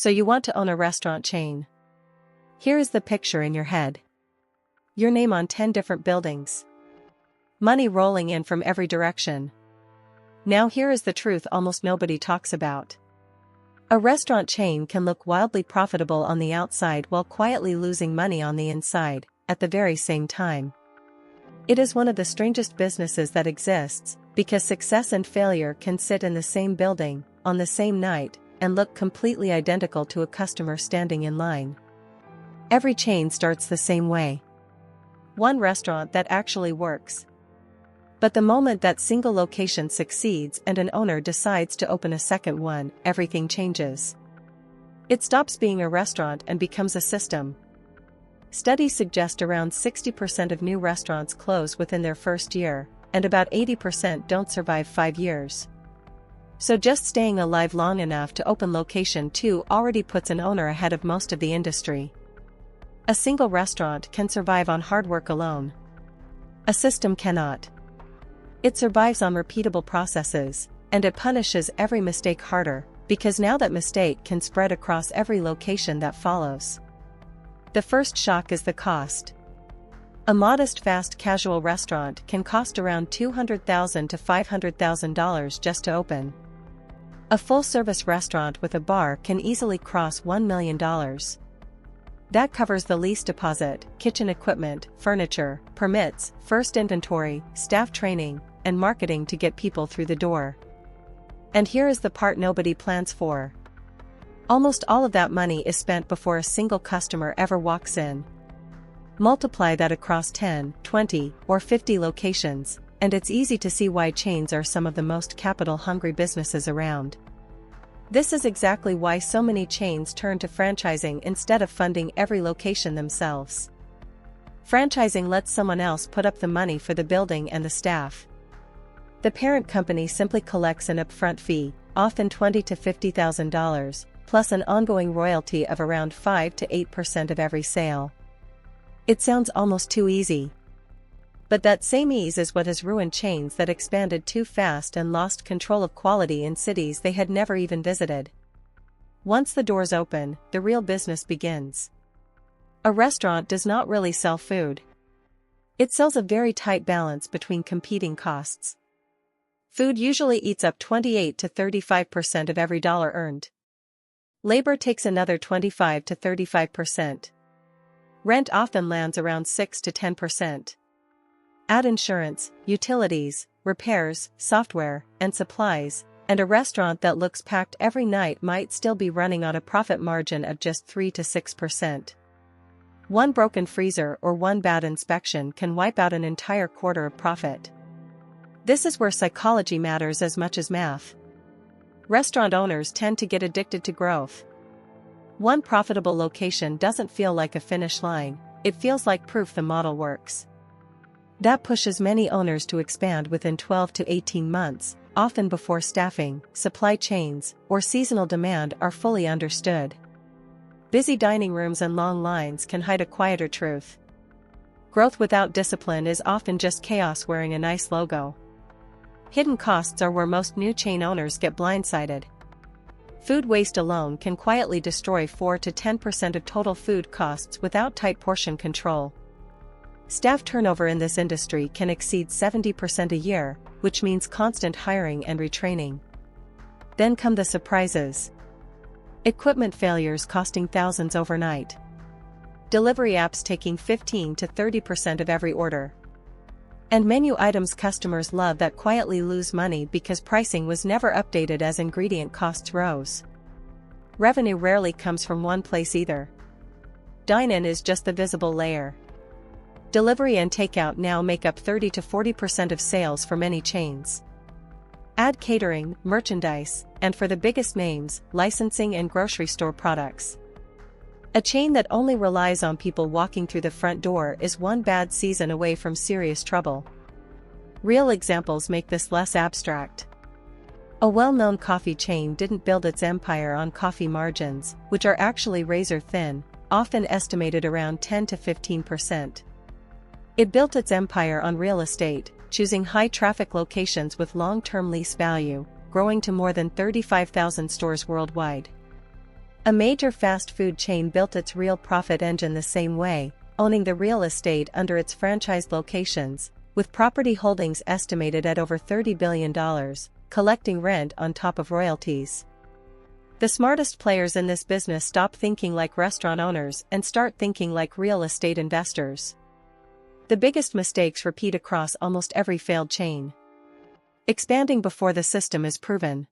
So you want to own a restaurant chain. Here is the picture in your head. Your name on 10 different buildings. Money rolling in from every direction. Now here is the truth almost nobody talks about. A restaurant chain can look wildly profitable on the outside while quietly losing money on the inside, at the very same time. It is one of the strangest businesses that exists, because success and failure can sit in the same building, on the same night, and look completely identical to a customer standing in line. Every chain starts the same way. One restaurant that actually works. But the moment that single location succeeds and an owner decides to open a second one, everything changes. It stops being a restaurant and becomes a system. Studies suggest around 60% of new restaurants close within their first year, and about 80% don't survive 5 years. So just staying alive long enough to open location 2 already puts an owner ahead of most of the industry. A single restaurant can survive on hard work alone. A system cannot. It survives on repeatable processes, and it punishes every mistake harder, because now that mistake can spread across every location that follows. The first shock is the cost. A modest fast casual restaurant can cost around $200,000 to $500,000 just to open. A full-service restaurant with a bar can easily cross $1 million. That covers the lease deposit, kitchen equipment, furniture, permits, first inventory, staff training, and marketing to get people through the door. And here is the part nobody plans for. Almost all of that money is spent before a single customer ever walks in. Multiply that across 10, 20, or 50 locations, and it's easy to see why chains are some of the most capital-hungry businesses around. This is exactly why so many chains turn to franchising instead of funding every location themselves. Franchising lets someone else put up the money for the building and the staff. The parent company simply collects an upfront fee, often $20,000 to $50,000, plus an ongoing royalty of around 5 to 8% of every sale. It sounds almost too easy. But that same ease is what has ruined chains that expanded too fast and lost control of quality in cities they had never even visited. Once the doors open, the real business begins. A restaurant does not really sell food. It sells a very tight balance between competing costs. Food usually eats up 28 to 35% of every dollar earned. Labor takes another 25 to 35%. Rent often lands around 6 to 10%. Add insurance, utilities, repairs, software, and supplies, and a restaurant that looks packed every night might still be running on a profit margin of just 3 to 6%. One broken freezer or one bad inspection can wipe out an entire quarter of profit. This is where psychology matters as much as math. Restaurant owners tend to get addicted to growth. One profitable location doesn't feel like a finish line, it feels like proof the model works. That pushes many owners to expand within 12 to 18 months, often before staffing, supply chains, or seasonal demand are fully understood. Busy dining rooms and long lines can hide a quieter truth. Growth without discipline is often just chaos wearing a nice logo. Hidden costs are where most new chain owners get blindsided. Food waste alone can quietly destroy 4 to 10% of total food costs without tight portion control. Staff turnover in this industry can exceed 70% a year, which means constant hiring and retraining. Then come the surprises. Equipment failures costing thousands overnight. Delivery apps taking 15 to 30% of every order. And menu items customers love that quietly lose money because pricing was never updated as ingredient costs rose. Revenue rarely comes from one place either. Dine-in is just the visible layer. Delivery and takeout now make up 30 to 40% of sales for many chains. Add catering, merchandise, and for the biggest names, licensing and grocery store products. A chain that only relies on people walking through the front door is one bad season away from serious trouble. Real examples make this less abstract. A well-known coffee chain didn't build its empire on coffee margins, which are actually razor-thin, often estimated around 10 to 15%. It built its empire on real estate, choosing high-traffic locations with long-term lease value, growing to more than 35,000 stores worldwide. A major fast food chain built its real profit engine the same way, owning the real estate under its franchised locations, with property holdings estimated at over $30 billion, collecting rent on top of royalties. The smartest players in this business stop thinking like restaurant owners and start thinking like real estate investors. The biggest mistakes repeat across almost every failed chain. Expanding before the system is proven.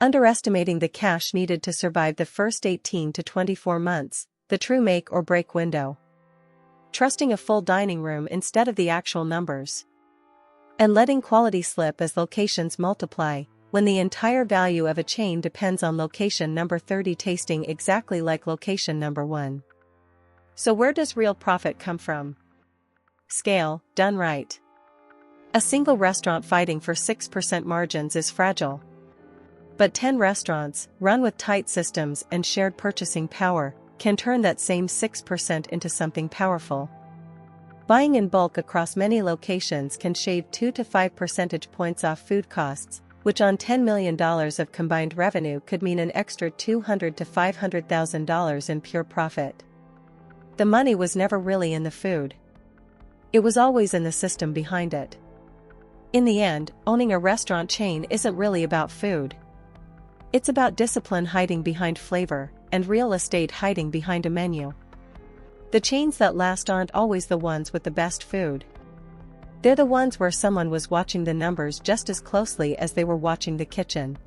Underestimating the cash needed to survive the first 18 to 24 months, the true make or break window. Trusting a full dining room instead of the actual numbers. And letting quality slip as locations multiply, when the entire value of a chain depends on location number 30 tasting exactly like location number 1. So where does real profit come from? Scale, done right. A single restaurant fighting for 6% margins is fragile. But 10 restaurants, run with tight systems and shared purchasing power, can turn that same 6% into something powerful. Buying in bulk across many locations can shave 2 to 5 percentage points off food costs, which on $10 million of combined revenue could mean an extra $200,000 to $500,000 in pure profit. The money was never really in the food. It was always in the system behind it. In the end, owning a restaurant chain isn't really about food. It's about discipline hiding behind flavor, and real estate hiding behind a menu. The chains that last aren't always the ones with the best food. They're the ones where someone was watching the numbers just as closely as they were watching the kitchen.